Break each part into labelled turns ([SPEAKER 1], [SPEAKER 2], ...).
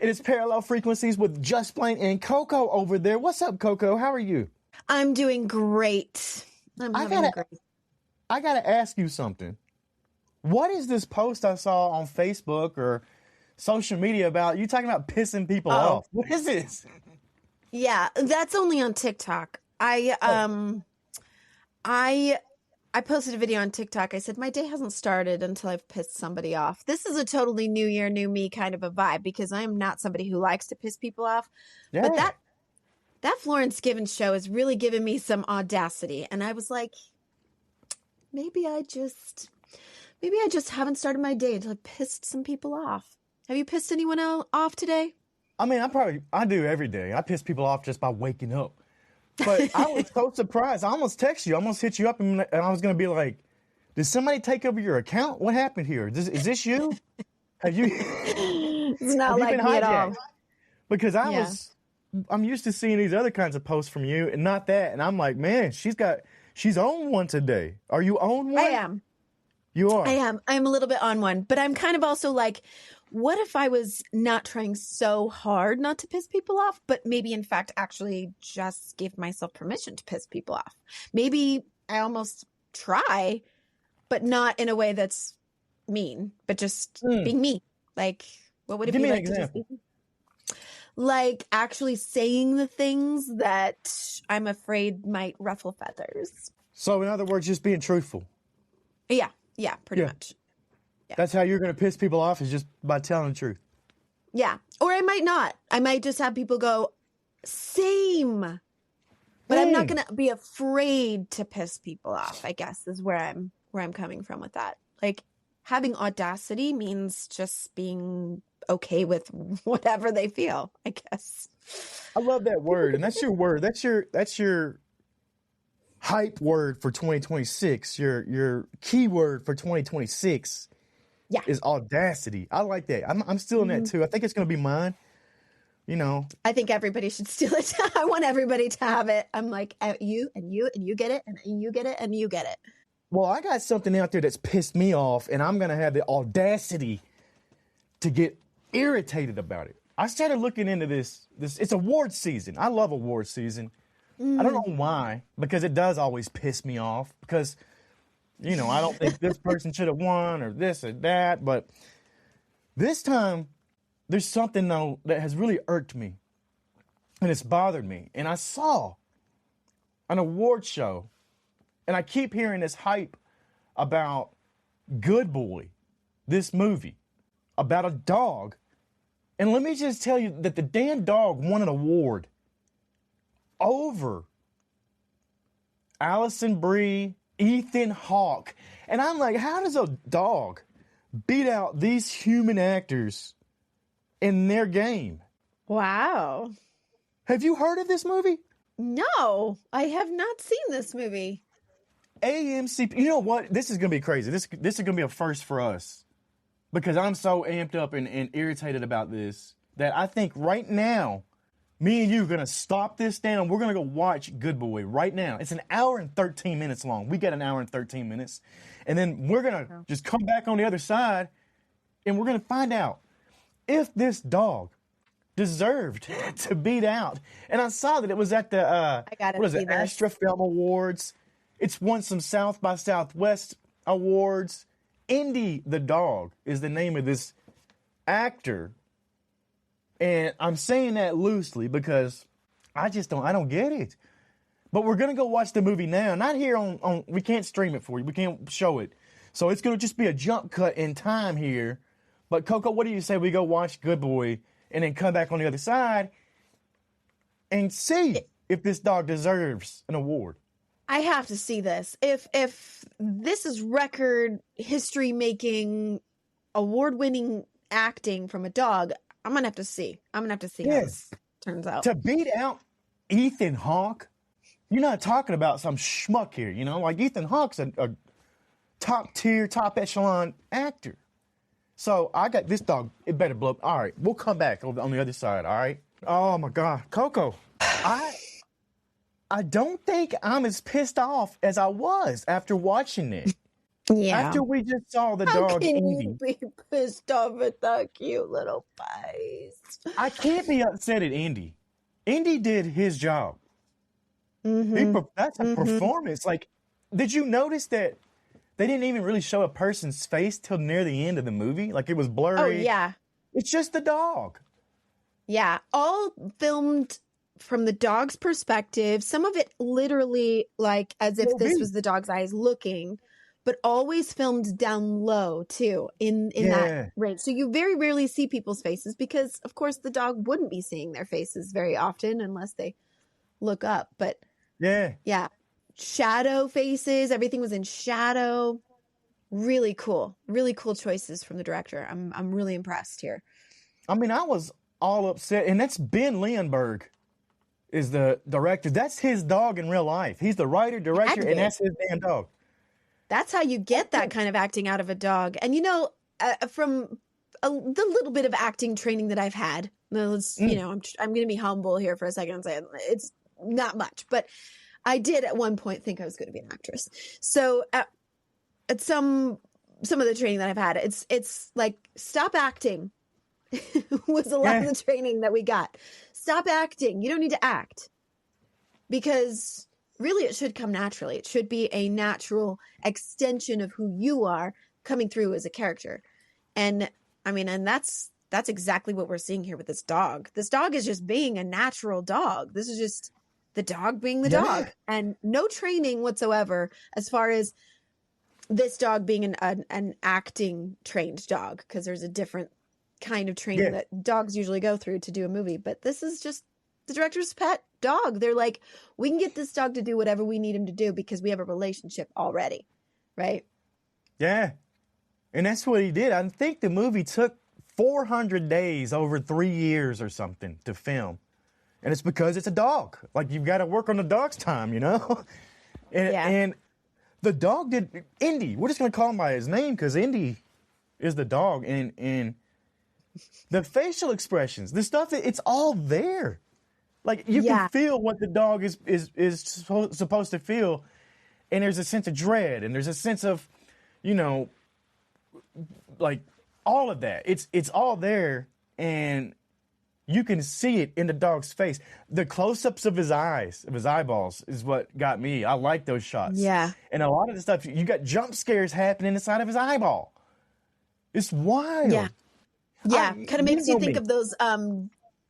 [SPEAKER 1] It is Parallel Frequencies with just Blane and Coco over there. What's up, Coco? How are you?
[SPEAKER 2] I'm doing great.
[SPEAKER 1] I gotta ask you something. What is this post I saw on Facebook or social media about you talking about pissing people off? What is this?
[SPEAKER 2] Yeah, that's only on TikTok. I posted a video on TikTok. I said, my day hasn't started until I've pissed somebody off. This is a totally new year, new me kind of a vibe because I am not somebody who likes to piss people off. Yeah. But that Florence Given show has really given me some audacity. And I was like, maybe I just haven't started my day until I pissed some people off. Have you pissed anyone off today?
[SPEAKER 1] I mean, I do every day. I piss people off just by waking up. But I was so surprised. I almost texted you. I almost hit you up, and I was going to be like, did somebody take over your account? What happened here? Is this you? Have you?
[SPEAKER 2] It's not like me at all.
[SPEAKER 1] Because I'm used to seeing these other kinds of posts from you, and not that. And I'm like, man, she's on one today. Are you on one?
[SPEAKER 2] I am.
[SPEAKER 1] You are.
[SPEAKER 2] I am. I'm a little bit on one, but I'm kind of also like, what if I was not trying so hard not to piss people off, but maybe in fact actually just give myself permission to piss people off? Maybe I almost try, but not in a way that's mean, but just being me. Like, what would it be like to just be? Like actually saying the things that I'm afraid might ruffle feathers.
[SPEAKER 1] So in other words, just being truthful.
[SPEAKER 2] Yeah, pretty much. Yeah.
[SPEAKER 1] That's how you're going to piss people off, is just by telling the truth.
[SPEAKER 2] Yeah. Or I might not. I might just have people go, same. But I'm not going to be afraid to piss people off, I guess, is where I'm coming from with that. Like, having audacity means just being okay with whatever they feel, I guess.
[SPEAKER 1] I love that word. And that's your word. That's your hype word for 2026. Your keyword for 2026.
[SPEAKER 2] Yeah.
[SPEAKER 1] Is audacity. I like that. I'm stealing that too. I think it's going to be mine. You know.
[SPEAKER 2] I think everybody should steal it. I want everybody to have it. I'm like, you and you get it, and you get it, and you get it.
[SPEAKER 1] Well, I got something out there that's pissed me off, and I'm going to have the audacity to get irritated about it. I started looking into this. It's award season. I love award season. I don't know why, because it does always piss me off, because you know, I don't think this person should have won or this or that. But this time, there's something, though, that has really irked me. And it's bothered me. And I saw an award show. And I keep hearing this hype about Good Boy, this movie, about a dog. And let me just tell you that the damn dog won an award over Alison Brie, Ethan Hawke. And I'm like, how does a dog beat out these human actors in their game?
[SPEAKER 2] Wow.
[SPEAKER 1] Have you heard of this movie?
[SPEAKER 2] No, I have not seen this movie.
[SPEAKER 1] AMC, you know what? This is going to be crazy. This is going to be a first for us, because I'm so amped up and irritated about this that I think right now, me and you are going to stop this down and we're going to go watch Good Boy right now. It's an hour and 13 minutes long. We got an hour and 13 minutes. And then we're going to just come back on the other side and we're going to find out if this dog deserved to beat out. And I saw that it was at the Astra Film Awards. It's won some South by Southwest awards. Indy the dog is the name of this actor. And I'm saying that loosely because I don't get it. But we're going to go watch the movie now. Not here on, we can't stream it for you. We can't show it. So it's going to just be a jump cut in time here. But Coco, what do you say we go watch Good Boy and then come back on the other side and see if this dog deserves an award?
[SPEAKER 2] I have to see this. If this is record history making, award winning acting from a dog, I'm gonna have to see. How this turns out.
[SPEAKER 1] To beat out Ethan Hawke, you're not talking about some schmuck here, you know? Like Ethan Hawke's a top tier, top echelon actor. So I got this dog. It better blow. All right, we'll come back on the other side. All right. Oh my God, Coco, I don't think I'm as pissed off as I was after watching it.
[SPEAKER 2] Yeah.
[SPEAKER 1] After we just saw the
[SPEAKER 2] How
[SPEAKER 1] dog
[SPEAKER 2] can
[SPEAKER 1] Indy,
[SPEAKER 2] you be pissed off at that cute little face?
[SPEAKER 1] I can't be upset at Indy. Indy did his job.
[SPEAKER 2] Mm-hmm.
[SPEAKER 1] That's a
[SPEAKER 2] Mm-hmm.
[SPEAKER 1] performance. Like, did you notice that they didn't even really show a person's face till near the end of the movie? Like, it was
[SPEAKER 2] Oh,
[SPEAKER 1] blurry.
[SPEAKER 2] yeah.
[SPEAKER 1] It's just the dog.
[SPEAKER 2] Yeah. All filmed from the dog's perspective. Some of it literally like as if this
[SPEAKER 1] POV.
[SPEAKER 2] was the dog's eyes looking, but always filmed down low too in that
[SPEAKER 1] Yeah,
[SPEAKER 2] range. So you very rarely see people's faces because of course the dog wouldn't be seeing their faces very often unless they look up. But
[SPEAKER 1] yeah.
[SPEAKER 2] yeah, shadow faces, everything was in shadow. Really cool. Really cool choices from the director. I'm really impressed here.
[SPEAKER 1] I mean, I was all upset, and that's Ben Lindbergh is the director. That's his dog in real life. He's the writer,
[SPEAKER 2] Had
[SPEAKER 1] director,
[SPEAKER 2] to
[SPEAKER 1] and
[SPEAKER 2] be.
[SPEAKER 1] that's his damn dog.
[SPEAKER 2] That's how you get that kind of acting out of a dog. And from the little bit of acting training that I've had, I'm going to be humble here for a second and say it's not much, but I did at one point think I was going to be an actress. So at some of the training that I've had, it's like stop acting was a lot of the training that we got. Stop acting. You don't need to act because really it should come naturally. It should be a natural extension of who you are coming through as a character. And I mean, and that's exactly what we're seeing here with this dog. This dog is just being a natural dog. This is just the dog being the dog and no training whatsoever as far as this dog being an acting trained dog, because there's a different kind of training that dogs usually go through to do a movie. But this is just the director's pet dog. They're like, we can get this dog to do whatever we need him to do because we have a relationship already. Right?
[SPEAKER 1] Yeah. And that's what he did. I think the movie took 400 days over 3 years or something to film. And it's because it's a dog. Like, you've got to work on the dog's time, you know? And the dog did, Indy, we're just going to call him by his name because Indy is the dog. And the facial expressions, the stuff, it's all there. Like, you can feel what the dog is supposed to feel. And there's a sense of dread. And there's a sense of, like, all of that. It's all there. And you can see it in the dog's face. The close-ups of his eyes, of his eyeballs, is what got me. I like those shots.
[SPEAKER 2] Yeah.
[SPEAKER 1] And a lot of the stuff, you got jump scares happening inside of his eyeball. It's wild.
[SPEAKER 2] Yeah. Yeah. Kind of makes you think
[SPEAKER 1] me.
[SPEAKER 2] of those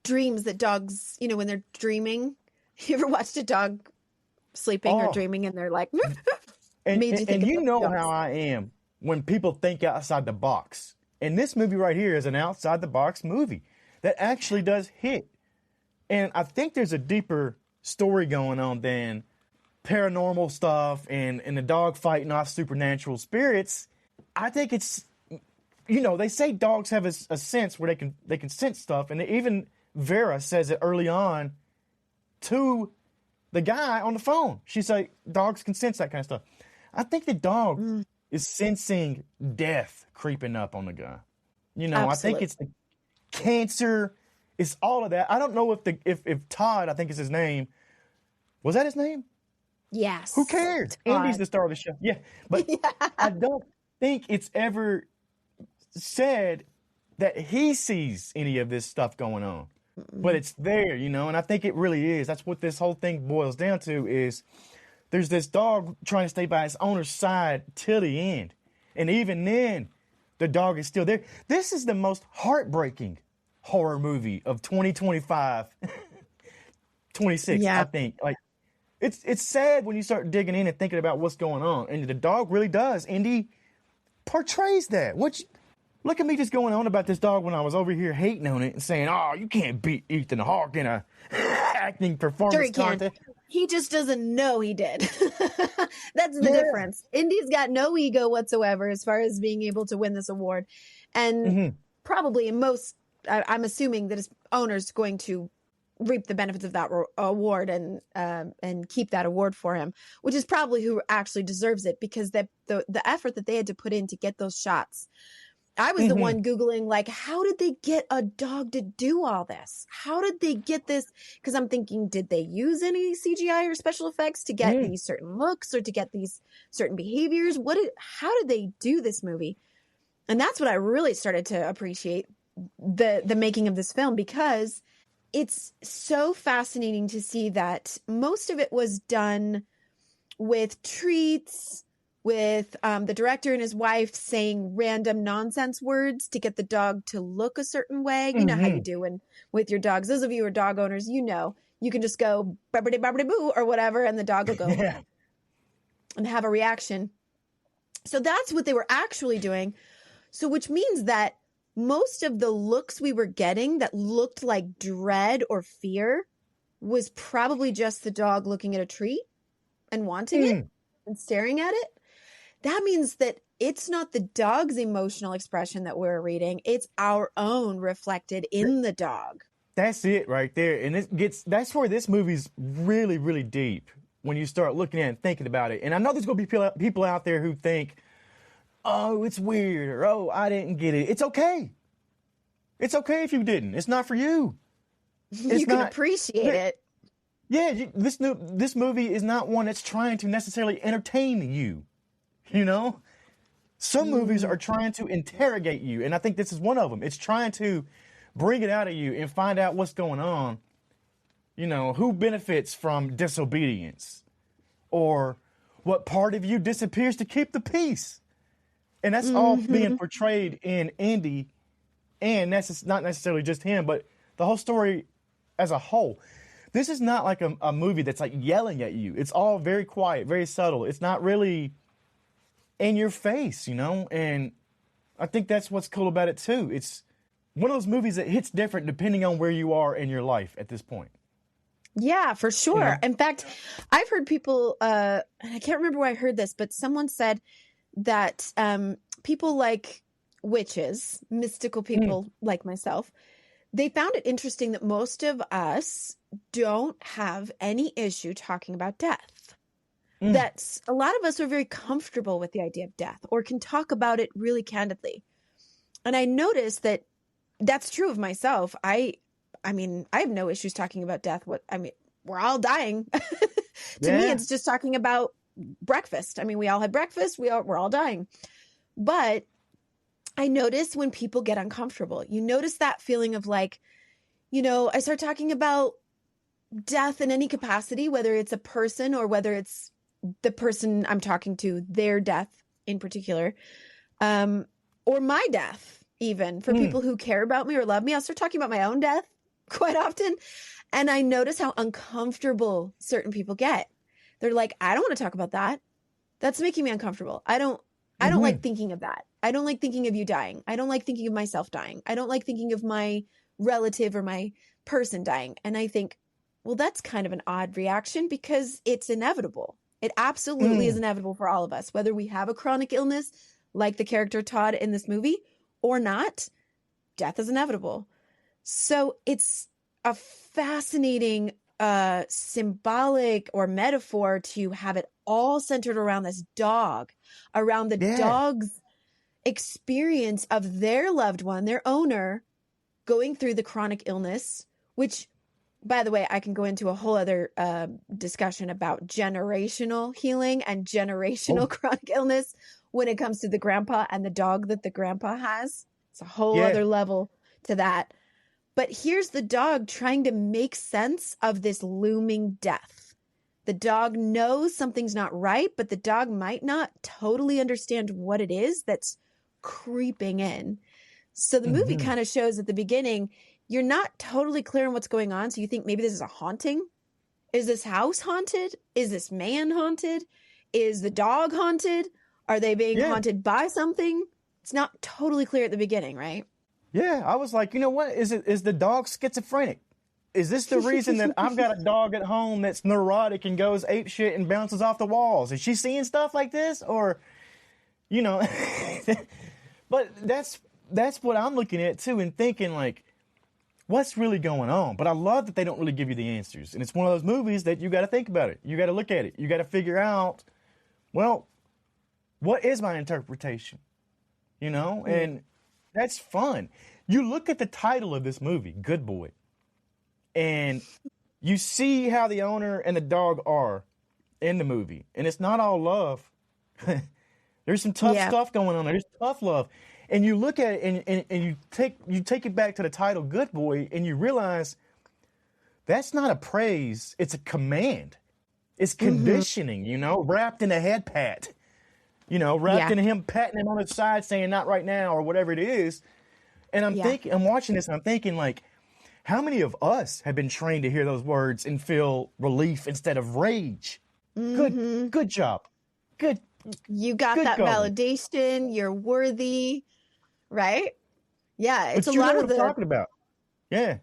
[SPEAKER 2] dreams that dogs, when they're dreaming. You ever watched a dog sleeping or dreaming and they're like,
[SPEAKER 1] and
[SPEAKER 2] made you think
[SPEAKER 1] and
[SPEAKER 2] of
[SPEAKER 1] you know
[SPEAKER 2] dogs.
[SPEAKER 1] how I am when people think outside the box. And this movie right here is an outside the box movie that actually does hit. And I think there's a deeper story going on than paranormal stuff and the dog fighting off supernatural spirits. I think it's, they say dogs have a sense where they can sense stuff. And even Vera says it early on to the guy on the phone. She's like, dogs can sense that kind of stuff. I think the dog is sensing death creeping up on the guy. I think it's the cancer. It's all of that. I don't know if Todd, I think is his name. Was that his name?
[SPEAKER 2] Yes.
[SPEAKER 1] Who cares?
[SPEAKER 2] Todd.
[SPEAKER 1] Andy's the star of the show. Yeah. But I don't think it's ever said that he sees any of this stuff going on. But it's there, and I think it really is. That's what this whole thing boils down to is there's this dog trying to stay by its owner's side till the end. And even then, the dog is still there. This is the most heartbreaking horror movie of 2025, 26, I think. Like, it's sad when you start digging in and thinking about what's going on. And the dog really does. Indy portrays that. Look at me just going on about this dog when I was over here hating on it and saying, oh, you can't beat Ethan Hawke in a acting performance
[SPEAKER 2] Sure he
[SPEAKER 1] contest.
[SPEAKER 2] can. He just doesn't know he did. That's the difference. Indy's got no ego whatsoever as far as being able to win this award. And probably I'm assuming that his owner's going to reap the benefits of that award and keep that award for him, which is probably who actually deserves it because the effort that they had to put in to get those shots I was the one Googling, like, how did they get a dog to do all this? How did they get this? Because I'm thinking, did they use any CGI or special effects to get these certain looks or to get these certain behaviors? How did they do this movie? And that's what I really started to appreciate the making of this film, because it's so fascinating to see that most of it was done with treats, with the director and his wife saying random nonsense words to get the dog to look a certain way. You know how you do with your dogs. Those of you who are dog owners, you know, you can just go babbity babbity boo or whatever, and the dog will go and have a reaction. So that's what they were actually doing. So which means that most of the looks we were getting that looked like dread or fear was probably just the dog looking at a treat and wanting it and staring at it. That means that it's not the dog's emotional expression that we're reading. It's our own reflected in the dog.
[SPEAKER 1] That's it right there. And that's where this movie's really, really deep when you start looking at it and thinking about it. And I know there's going to be people out there who think, oh, it's weird, or oh, I didn't get it. It's okay. It's okay if you didn't. It's not for you.
[SPEAKER 2] You can appreciate it.
[SPEAKER 1] Yeah, this movie is not one that's trying to necessarily entertain you. You know, some movies are trying to interrogate you, and I think this is one of them. It's trying to bring it out of you and find out what's going on. You know, who benefits from disobedience, or what part of you disappears to keep the peace. And that's all being portrayed in Indy, and that's not necessarily just him, but the whole story as a whole. This is not like a movie that's like yelling at you. It's all very quiet, very subtle. It's not really in your face, you know? And I think that's what's cool about it too. It's one of those movies that hits different depending on where you are in your life at this point.
[SPEAKER 2] Yeah, for sure.
[SPEAKER 1] Yeah.
[SPEAKER 2] In fact, I've heard people, and I can't remember where I heard this, but someone said that people like witches, mystical people like myself, they found it interesting that most of us don't have any issue talking about death. That's a lot of us are very comfortable with the idea of death or can talk about it really candidly. And I noticed that that's true of myself. I mean, I have no issues talking about death. We're all dying. To me, it's just talking about breakfast. I mean, we all had breakfast. We're all dying. But I notice when people get uncomfortable, you notice that feeling of like, you know, I start talking about death in any capacity, whether it's a person or whether it's the person I'm talking to, their death in particular, or my death, even for people who care about me or love me. I'll start talking about my own death quite often. And I notice how uncomfortable certain people get. They're like, I don't want to talk about that. That's making me uncomfortable. I don't like thinking of that. I don't like thinking of you dying. I don't like thinking of myself dying. I don't like thinking of my relative or my person dying. And I think, well, that's kind of an odd reaction because it's inevitable. It absolutely is inevitable for all of us, whether we have a chronic illness like the character Todd in this movie or not. Death is inevitable. So it's a fascinating symbolic or metaphor to have it all centered around this dog, around the dog's experience of their loved one, their owner, going through the chronic illness, which, by the way, I can go into a whole other discussion about generational healing and generational chronic illness when it comes to the grandpa and the dog that the grandpa has. It's a whole other level to that. But here's the dog trying to make sense of this looming death. The dog knows something's not right, but the dog might not totally understand what it is that's creeping in. So the movie kind of shows at the beginning, you're not totally clear on what's going on. So you think maybe this is a haunting. Is this house haunted? Is this man haunted? Is the dog haunted? Are they being haunted by something? It's not totally clear at the beginning, right?
[SPEAKER 1] Yeah, I was like, you know what? Is the dog schizophrenic? Is this the reason that I've got a dog at home that's neurotic and goes ape shit and bounces off the walls? Is she seeing stuff like this? Or, you know, but that's what I'm looking at too and thinking like, what's really going on? But I love that they don't really give you the answers. And it's one of those movies that you got to think about it. You got to look at it. You got to figure out, well, what is my interpretation? You know, and That's fun. You look at the title of this movie, Good Boy, and you see how the owner and the dog are in the movie, and it's not all love. There's some tough
[SPEAKER 2] Yeah.
[SPEAKER 1] stuff going on there. There's tough love. And you look at it and you take it back to the title Good Boy, and you realize that's not a praise, it's a command. It's conditioning, wrapped in a head pat. Wrapped
[SPEAKER 2] Yeah.
[SPEAKER 1] in him patting him on his side saying not right now or whatever it is. And I'm watching this and I'm thinking, like, how many of us have been trained to hear those words and feel relief instead of rage? Good job. Good.
[SPEAKER 2] You got
[SPEAKER 1] Good
[SPEAKER 2] that
[SPEAKER 1] going.
[SPEAKER 2] validation. You're worthy, right? Yeah, it's
[SPEAKER 1] But
[SPEAKER 2] a
[SPEAKER 1] you know
[SPEAKER 2] lot
[SPEAKER 1] what
[SPEAKER 2] of
[SPEAKER 1] I'm
[SPEAKER 2] the
[SPEAKER 1] talking about. Yeah.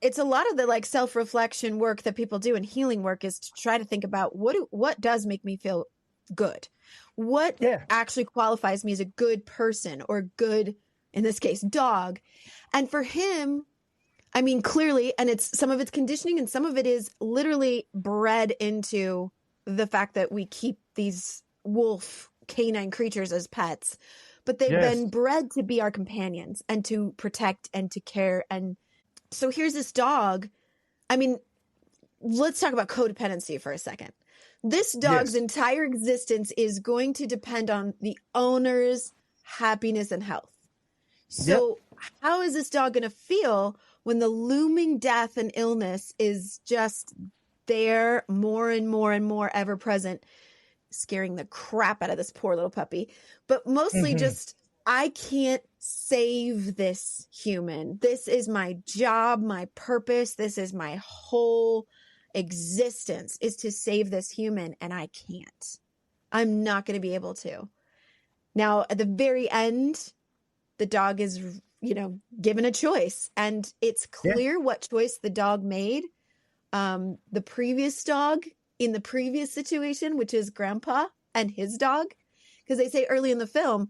[SPEAKER 2] it's a lot of the like self-reflection work that people do in healing work is to try to think about what does make me feel good? What
[SPEAKER 1] Yeah.
[SPEAKER 2] actually qualifies me as a good person or good, in this case, dog? And for him, I mean, clearly, and it's some of it's conditioning and some of it is literally bred into the fact that we keep these wolf canine creatures as pets, but they've
[SPEAKER 1] Yes.
[SPEAKER 2] been bred to be our companions and to protect and to care. And so here's this dog. I mean, let's talk about codependency for a second. This dog's
[SPEAKER 1] Yes.
[SPEAKER 2] entire existence is going to depend on the owner's happiness and health. So how is this dog going to feel when the looming death and illness is just there, more and more and more ever present, scaring the crap out of this poor little puppy, but mostly just, I can't save this human. This is my job, my purpose. This is my whole existence, is to save this human, and I can't. I'm not going to be able to. Now, at the very end, the dog is, given a choice, and it's clear what choice the dog made. The previous dog in the previous situation, which is Grandpa and his dog, because they say early in the film,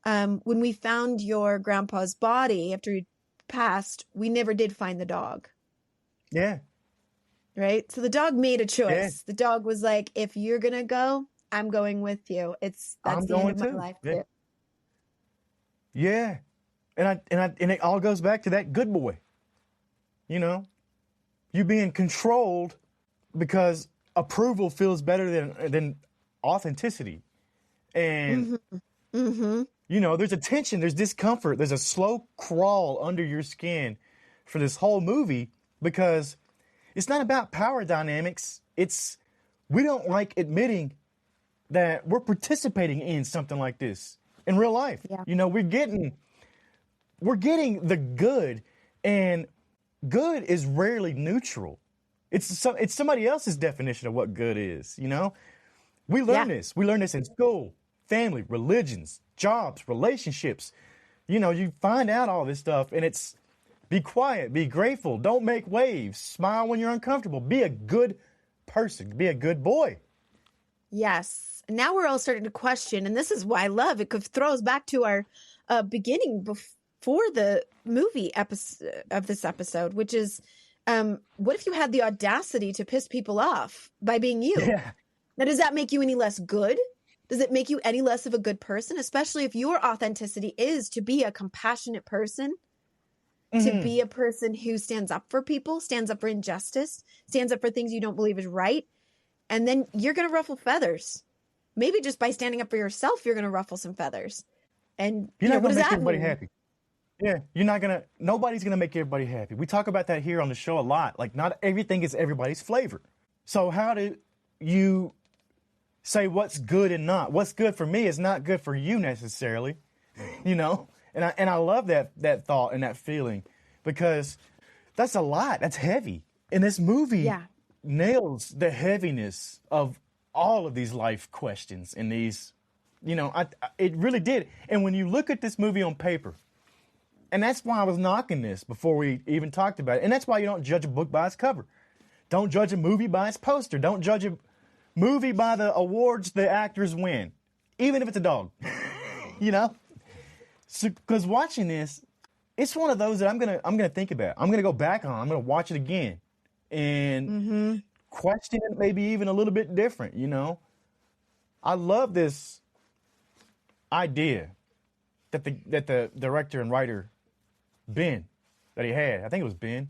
[SPEAKER 2] when we found your grandpa's body after he passed, we never did find the dog.
[SPEAKER 1] Yeah.
[SPEAKER 2] Right? So the dog made a choice.
[SPEAKER 1] Yeah.
[SPEAKER 2] The dog was like, if you're going to go, I'm going with you. That's
[SPEAKER 1] I'm
[SPEAKER 2] the end of
[SPEAKER 1] going
[SPEAKER 2] my
[SPEAKER 1] too.
[SPEAKER 2] life.
[SPEAKER 1] Yeah. Yeah. And it all goes back to that good boy. You being controlled because approval feels better than authenticity. And there's a tension, there's discomfort, there's a slow crawl under your skin for this whole movie, because it's not about power dynamics. We don't like admitting that we're participating in something like this in real life.
[SPEAKER 2] Yeah.
[SPEAKER 1] We're getting the good, and good is rarely neutral. It's somebody else's definition of what good is. We learn this. We learn this in school, family, religions, jobs, relationships. You find out all this stuff, and it's be quiet, be grateful, don't make waves, smile when you're uncomfortable, be a good person, be a good boy.
[SPEAKER 2] Yes. Now we're all starting to question, and this is why I love it, because it throws back to our beginning before the movie episode of this episode, which is, what if you had the audacity to piss people off by being you?
[SPEAKER 1] Yeah.
[SPEAKER 2] Now, does that make you any less good? Does it make you any less of a good person? Especially if your authenticity is to be a compassionate person, to be a person who stands up for people, stands up for injustice, stands up for things you don't believe is right. And then you're going to ruffle feathers. Maybe just by standing up for yourself, you're going to ruffle some feathers. And
[SPEAKER 1] You're not
[SPEAKER 2] what
[SPEAKER 1] going
[SPEAKER 2] does
[SPEAKER 1] to make
[SPEAKER 2] that
[SPEAKER 1] everybody
[SPEAKER 2] mean?
[SPEAKER 1] happy. Yeah, nobody's going to make everybody happy. We talk about that here on the show a lot. Like, not everything is everybody's flavor. So how do you say what's good and not? What's good for me is not good for you necessarily, And I love that thought and that feeling, because that's a lot. That's heavy. And this movie nails the heaviness of all of these life questions and these, it really did. And when you look at this movie on paper, and that's why I was knocking this before we even talked about it. And that's why you don't judge a book by its cover. Don't judge a movie by its poster. Don't judge a movie by the awards the actors win, even if it's a dog. So, because watching this, it's one of those that I'm gonna think about. I'm gonna go back on. I'm gonna watch it again and question it, maybe even a little bit different. I love this idea that the director and writer Ben that he had. I think it was Ben.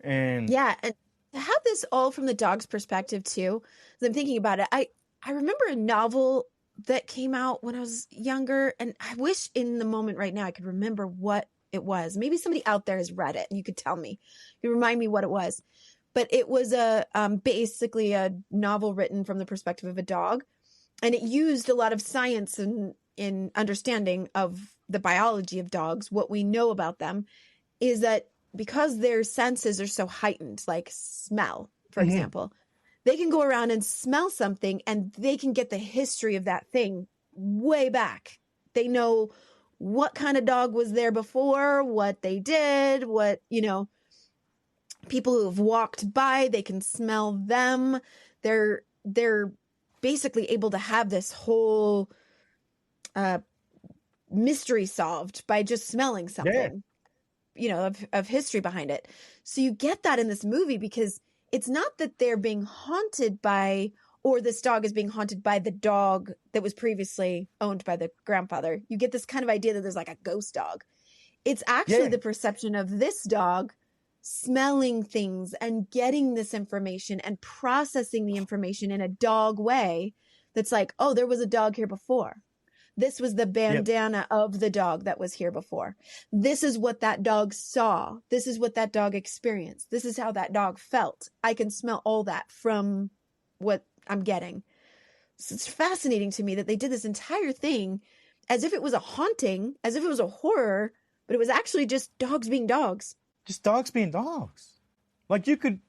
[SPEAKER 1] And
[SPEAKER 2] Yeah, and to have this all from the dog's perspective too, as I'm thinking about it, I remember a novel that came out when I was younger, and I wish in the moment right now I could remember what it was. Maybe somebody out there has read it and you could tell me. You remind me what it was. But it was basically a novel written from the perspective of a dog, and it used a lot of science and in understanding of the biology of dogs. What we know about them is that because their senses are so heightened, like smell, for example, they can go around and smell something and they can get the history of that thing way back. They know what kind of dog was there before, what they did, what, people who have walked by, they can smell them. They're basically able to have this whole mystery solved by just smelling something. Of history behind it. So you get that in this movie because it's not that they're being haunted by, or this dog is being haunted by the dog that was previously owned by the grandfather. You get this kind of idea that there's like a ghost dog. It's actually the perception of this dog smelling things and getting this information and processing the information in a dog way that's like, oh, there was a dog here before. This was the bandana of the dog that was here before. This is what that dog saw. This is what that dog experienced. This is how that dog felt. I can smell all that from what I'm getting. So it's fascinating to me that they did this entire thing as if it was a haunting, as if it was a horror, but it was actually just dogs being dogs.
[SPEAKER 1] Just dogs being dogs. Like, you could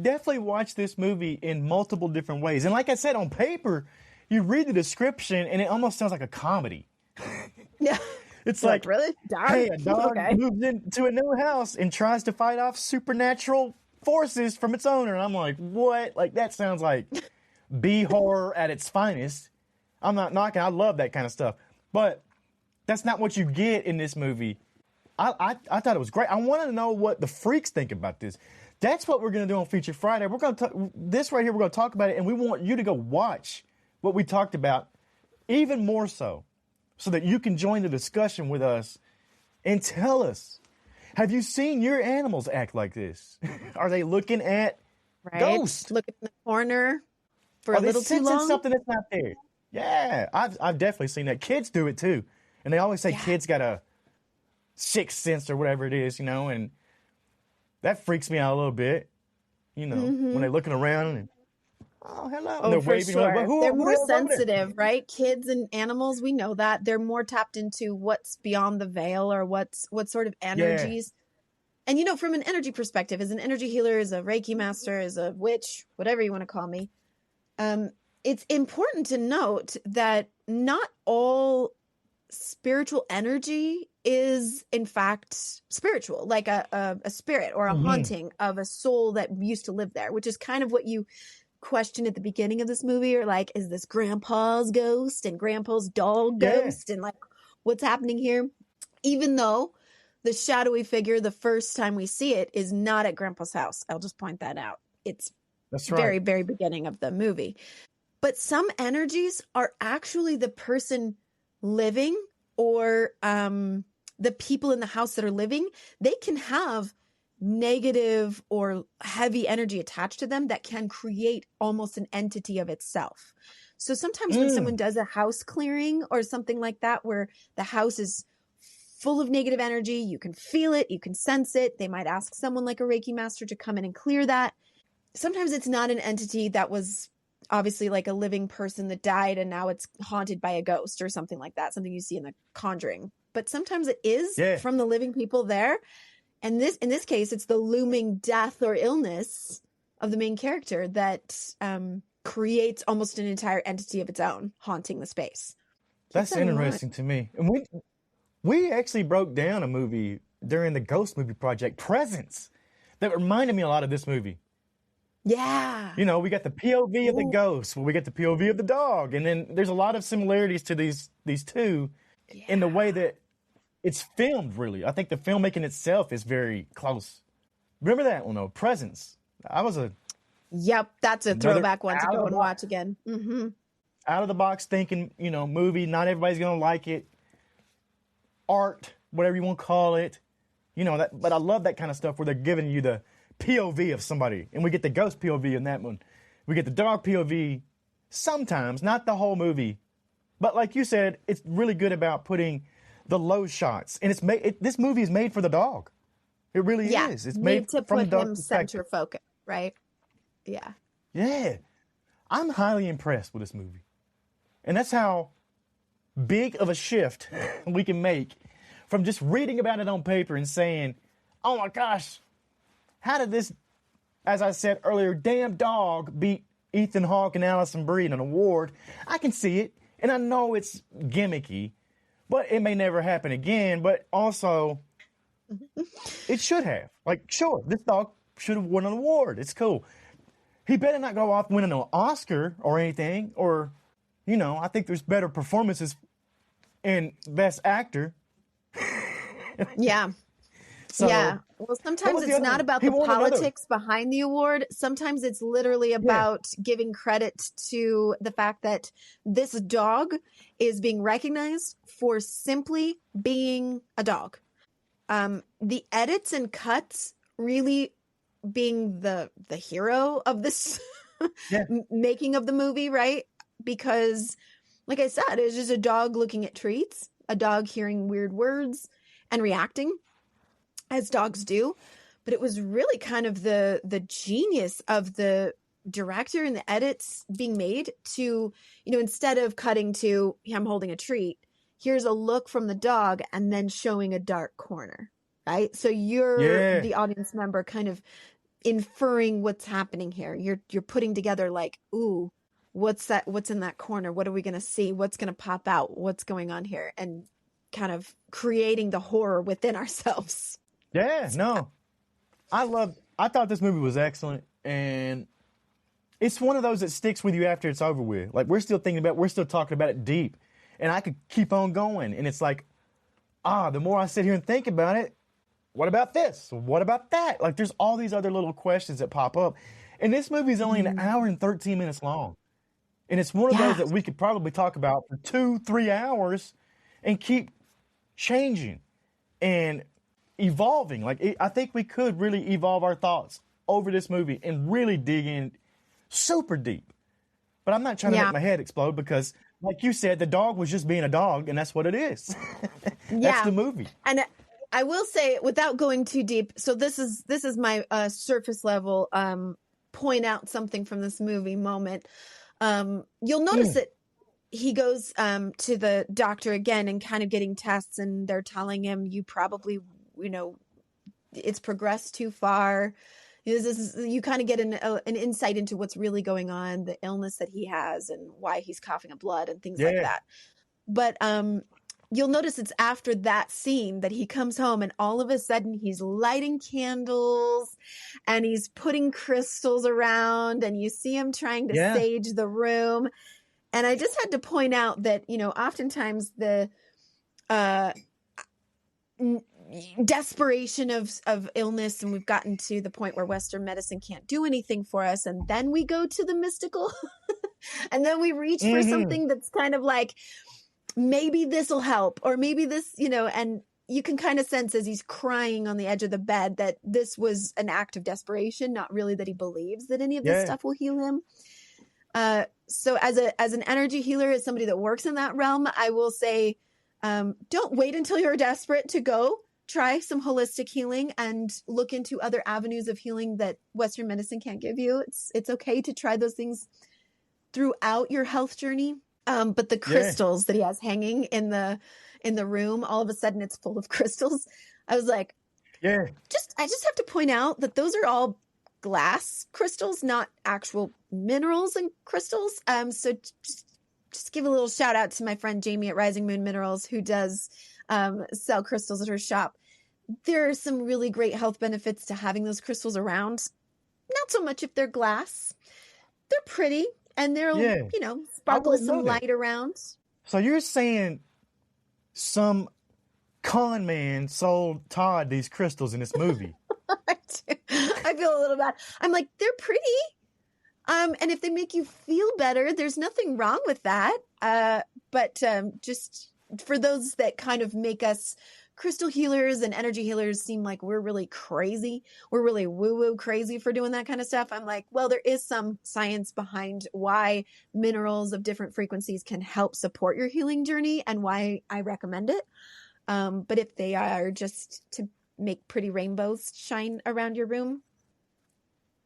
[SPEAKER 1] definitely watch this movie in multiple different ways. And like I said, on paper, you read the description and it almost sounds like a comedy.
[SPEAKER 2] Yeah.
[SPEAKER 1] It's like,
[SPEAKER 2] really? Dog?
[SPEAKER 1] Hey, a dog moves into a new house and tries to fight off supernatural forces from its owner. And I'm like, what? Like, that sounds like B horror at its finest. I'm not knocking. I love that kind of stuff. But that's not what you get in this movie. I thought it was great. I want to know what the freaks think about this. That's what we're going to do on Feature Friday. We're going to this right here. We're going to talk about it, and we want you to go watch what we talked about, even more so that you can join the discussion with us and tell us, have you seen your animals act like this? Are they looking at ghosts?
[SPEAKER 2] Looking in the corner for
[SPEAKER 1] Are
[SPEAKER 2] a little
[SPEAKER 1] they
[SPEAKER 2] too long?
[SPEAKER 1] something that's not there? Yeah, I've definitely seen that. Kids do it too. And they always say kids got a sixth sense or whatever it is, and that freaks me out a little bit, when they're looking around and, oh, hello.
[SPEAKER 2] Oh,
[SPEAKER 1] they're
[SPEAKER 2] for
[SPEAKER 1] waving.
[SPEAKER 2] sure.
[SPEAKER 1] Like,
[SPEAKER 2] they're
[SPEAKER 1] who
[SPEAKER 2] more
[SPEAKER 1] else over there?
[SPEAKER 2] sensitive, right? Kids and animals, we know that. They're more tapped into what's beyond the veil or what sort of energies. And, from an energy perspective, as an energy healer, as a Reiki master, as a witch, whatever you want to call me, it's important to note that not all spiritual energy is in fact spiritual, like a spirit or a haunting of a soul that used to live there, which is kind of what you question at the beginning of this movie, or like, is this grandpa's ghost and grandpa's dog ghost and like what's happening here? Even though the shadowy figure, the first time we see it, is not at grandpa's house. I'll just point that out. It's very, very beginning of the movie. But some energies are actually the person living, or the people in the house that are living. They can have negative or heavy energy attached to them that can create almost an entity of itself. So sometimes when someone does a house clearing or something like that, where the house is full of negative energy, you can feel it, you can sense it. They might ask someone like a Reiki master to come in and clear that. Sometimes it's not an entity that was obviously like a living person that died and now it's haunted by a ghost or something like that, something you see in The Conjuring. But sometimes it is from the living people there. And in this case, it's the looming death or illness of the main character that creates almost an entire entity of its own, haunting the space.
[SPEAKER 1] That's interesting to me. And we actually broke down a movie during the Ghost Movie Project, Presence, that reminded me a lot of this movie.
[SPEAKER 2] Yeah.
[SPEAKER 1] We got the POV of the ghost, we got the POV of the dog, and then there's a lot of similarities to these two in the way that it's filmed, really. I think the filmmaking itself is very close. Remember that one, though, Presence.
[SPEAKER 2] Yep, that's a throwback one to go and watch again.
[SPEAKER 1] Out of the box thinking, movie, not everybody's going to like it. art, whatever you want to call it. You know, that, but I love that kind of stuff where they're giving you the POV of somebody. And we get the ghost POV in that one. We get the dog POV sometimes, not the whole movie. But like you said, it's really good about putting the low shots. And this movie is made for the dog. It really is. It's made
[SPEAKER 2] to
[SPEAKER 1] from
[SPEAKER 2] put
[SPEAKER 1] the
[SPEAKER 2] him
[SPEAKER 1] dog's
[SPEAKER 2] center
[SPEAKER 1] perspective.
[SPEAKER 2] focus, right? Yeah.
[SPEAKER 1] Yeah. I'm highly impressed with this movie. And that's how big of a shift we can make from just reading about it on paper and saying, oh my gosh, how did this, as I said earlier, damn dog beat Ethan Hawke and Alison Brie in an award? I can see it. And I know it's gimmicky, but it may never happen again. But also, it should have. Like, sure, this dog should have won an award. It's cool. He better not go off winning an Oscar or anything. Or, you know, I think there's better performances in Best Actor.
[SPEAKER 2] Yeah.
[SPEAKER 1] So,
[SPEAKER 2] yeah. Well, sometimes it's not about the politics behind the award. Sometimes it's literally about giving credit to the fact that this dog is being recognized for simply being a dog. The edits and cuts really being the hero of this making of the movie, right? Because, like I said, it's just a dog looking at treats, a dog hearing weird words and reacting as dogs do. But it was really kind of the genius of the director and the edits being made to, you know, instead of cutting to him holding a treat, here's a look from the dog and then showing a dark corner, right? So you're the audience member kind of inferring what's happening here. You're putting together like, ooh, what's in that corner? What are we going to see? What's going to pop out? What's going on here? And kind of creating the horror within ourselves.
[SPEAKER 1] Yeah, no. I thought this movie was excellent, and it's one of those that sticks with you after it's over with. Like, we're still talking about it deep, and I could keep on going. And it's like, the more I sit here and think about it, what about this? What about that? Like, there's all these other little questions that pop up. And this movie is only an hour and 13 minutes long. And it's one of those that we could probably talk about for 2-3 hours and keep changing and evolving. Like, I think we could really evolve our thoughts over this movie and really dig in super deep. But I'm not trying to make my head explode because, like you said, the dog was just being a dog, and that's what it is. That's the movie.
[SPEAKER 2] And I will say, without going too deep, so this is my surface level point out something from this movie moment. You'll notice that he goes to the doctor again and kind of getting tests, and they're telling him, you probably, you know, it's progressed too far. You kind of get an insight into what's really going on, the illness that he has and why he's coughing up blood and things like that. But you'll notice it's after that scene that he comes home and all of a sudden he's lighting candles and he's putting crystals around, and you see him trying to sage the room. And I just had to point out that, you know, oftentimes the desperation of illness, and we've gotten to the point where Western medicine can't do anything for us, and then we go to the mystical and then we reach for something that's kind of like, maybe this will help, or maybe this, you know, and you can kind of sense as he's crying on the edge of the bed that this was an act of desperation, not really that he believes that any of this stuff will heal him. So as an energy healer, as somebody that works in that realm, I will say, don't wait until you're desperate to go. Try some holistic healing and look into other avenues of healing that Western medicine can't give you. It's okay to try those things throughout your health journey. But the crystals that he has hanging in the room, all of a sudden it's full of crystals. I was like, I just have to point out that those are all glass crystals, not actual minerals and crystals. So just give a little shout out to my friend Jamie at Rising Moon Minerals, who does sell crystals at her shop. There are some really great health benefits to having those crystals around. Not so much if they're glass. They're pretty and they'll, you know, sparkle some light around. So
[SPEAKER 1] you're saying some con man sold Todd these crystals in this movie?
[SPEAKER 2] I feel a little bad. I'm like, they're pretty. And if they make you feel better, there's nothing wrong with that. But just for those that kind of make us crystal healers and energy healers seem like we're really crazy. We're really woo-woo crazy for doing that kind of stuff. I'm like, well, there is some science behind why minerals of different frequencies can help support your healing journey and why I recommend it. But if they are just to make pretty rainbows shine around your room,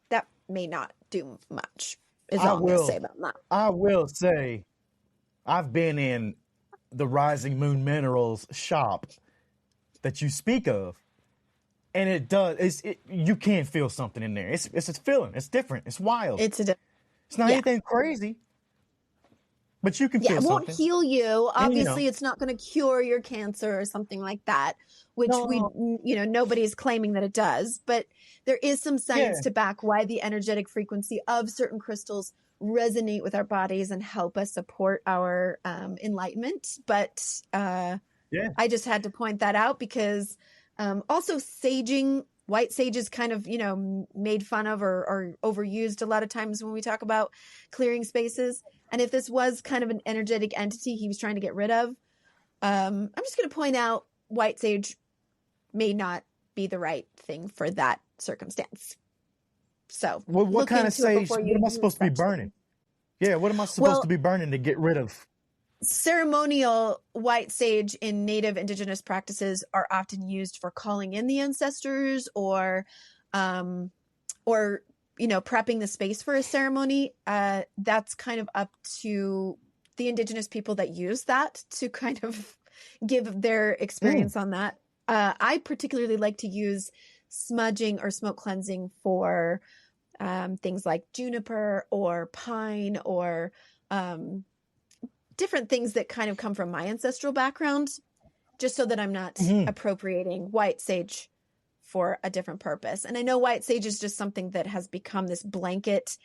[SPEAKER 2] that may not do much, is all I'm going to say about that.
[SPEAKER 1] I will say, I've been in the Rising Moon Minerals shop that you speak of, and it does. You can feel something in there. It's a feeling. It's different. It's wild. It's not anything crazy, but you can feel something.
[SPEAKER 2] It won't heal you. Obviously, it's not going to cure your cancer or something like that, which nobody's claiming that it does. But there is some science to back why the energetic frequency of certain crystals resonate with our bodies and help us support our enlightenment. But I just had to point that out because also saging, white sage is kind of, made fun of or overused a lot of times when we talk about clearing spaces. And if this was kind of an energetic entity he was trying to get rid of, I'm just going to point out white sage may not be the right thing for that circumstance. So
[SPEAKER 1] what kind of sage, what am I supposed to be burning? Yeah, what am I supposed to be burning to get rid of?
[SPEAKER 2] Ceremonial white sage in native indigenous practices are often used for calling in the ancestors or prepping the space for a ceremony. That's kind of up to the indigenous people that use that to kind of give their experience on that. I particularly like to use smudging or smoke cleansing for things like juniper or pine or different things that kind of come from my ancestral background, just so that I'm not appropriating white sage for a different purpose. And I know white sage is just something that has become this blanket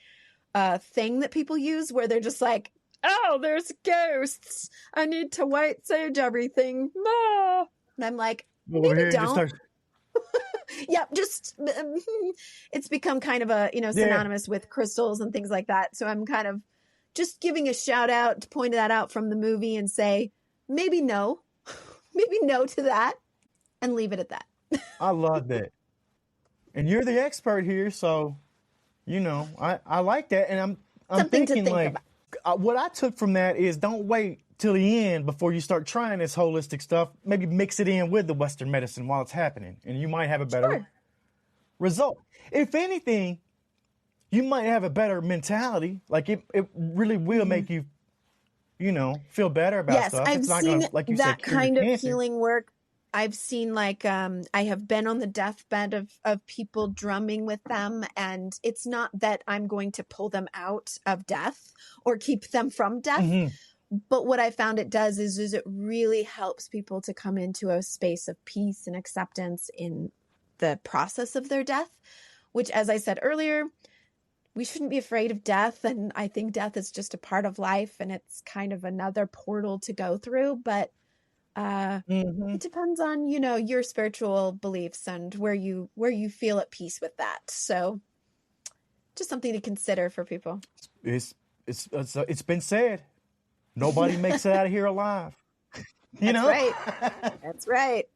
[SPEAKER 2] thing that people use where they're just like, oh, there's ghosts. I need to white sage everything. Ah. And I'm like, maybe don't. It's become kind of a, synonymous with crystals and things like that. So I'm kind of just giving a shout out to point that out from the movie and say, maybe no to that and leave it at that.
[SPEAKER 1] I love that. And you're the expert here. So, I like that. And I'm thinking like, what I took from that is don't wait till the end before you start trying this holistic stuff. Maybe mix it in with the Western medicine while it's happening, and you might have a better result. If anything, you might have a better mentality. Like it really will make you, feel better about stuff.
[SPEAKER 2] I've seen
[SPEAKER 1] gonna, like you
[SPEAKER 2] that
[SPEAKER 1] said,
[SPEAKER 2] kind of
[SPEAKER 1] cancer.
[SPEAKER 2] healing work. I've seen I have been on the deathbed of people, drumming with them. And it's not that I'm going to pull them out of death or keep them from death. Mm-hmm. But what I found it does is it really helps people to come into a space of peace and acceptance in the process of their death, which, as I said earlier, we shouldn't be afraid of death. And I think death is just a part of life and it's kind of another portal to go through. But it depends on, your spiritual beliefs and where you feel at peace with that. So just something to consider for people.
[SPEAKER 1] It's been said. Nobody makes it out of here alive.
[SPEAKER 2] Right. That's right.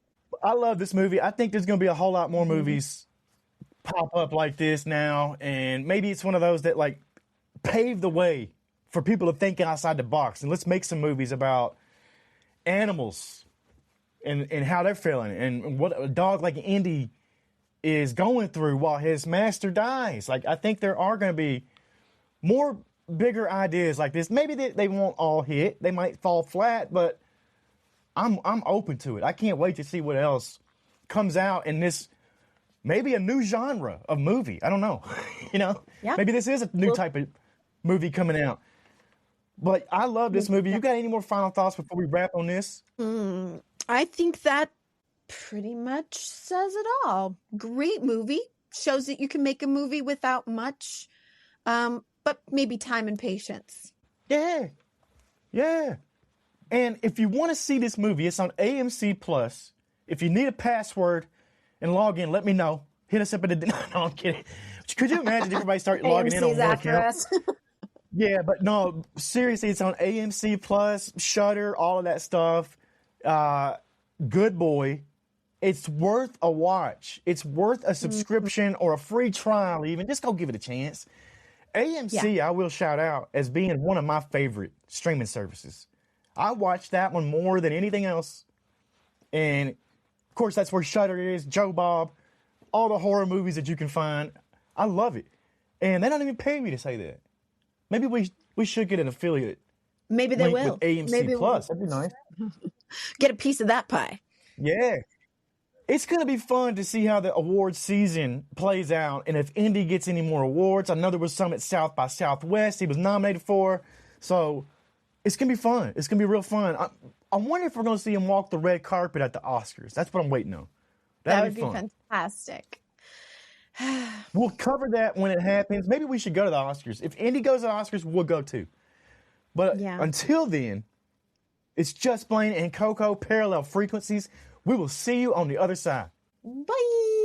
[SPEAKER 1] I love this movie. I think there's going to be a whole lot more movies pop up like this now. And maybe it's one of those that pave the way for people to think outside the box. And let's make some movies about animals and how they're feeling and what a dog like Indy is going through while his master dies. I think there are going to be more bigger ideas like this. Maybe they won't all hit. They might fall flat, but I'm open to it. I can't wait to see what else comes out in this, maybe a new genre of movie. I don't know. Maybe this is a new type of movie coming out. But I love this movie. You got any more final thoughts before we wrap on this?
[SPEAKER 2] I think that pretty much says it all. Great movie. Shows that you can make a movie without much, but maybe time and patience.
[SPEAKER 1] Yeah. And if you want to see this movie, it's on AMC Plus. If you need a password and log in, let me know. Hit us up at the... No, I'm kidding. Could you imagine if everybody started logging in on one account? Yeah, but no, seriously, it's on AMC Plus, Shudder, all of that stuff. Good Boy. It's worth a watch. It's worth a subscription or a free trial even. Just go give it a chance. AMC, I will shout out as being one of my favorite streaming services. I watch that one more than anything else. And, of course, that's where Shudder is, Joe Bob, all the horror movies that you can find. I love it. And they don't even pay me to say that. Maybe we should get an affiliate.
[SPEAKER 2] Maybe they will.
[SPEAKER 1] With AMC
[SPEAKER 2] Maybe
[SPEAKER 1] Plus. That'd be nice.
[SPEAKER 2] Get a piece of that pie.
[SPEAKER 1] Yeah. It's going to be fun to see how the awards season plays out and if Indy gets any more awards. I know there was some at South by Southwest he was nominated for. So it's going to be fun. It's going to be real fun. I wonder if we're going to see him walk the red carpet at the Oscars. That's what I'm waiting on.
[SPEAKER 2] That would be
[SPEAKER 1] fun.
[SPEAKER 2] Fantastic.
[SPEAKER 1] We'll cover that when it happens. Maybe we should go to the Oscars. If Indy goes to the Oscars, we'll go too. But until then, it's just Blane and Coco, Parallel Frequencies. We will see you on the other side.
[SPEAKER 2] Bye.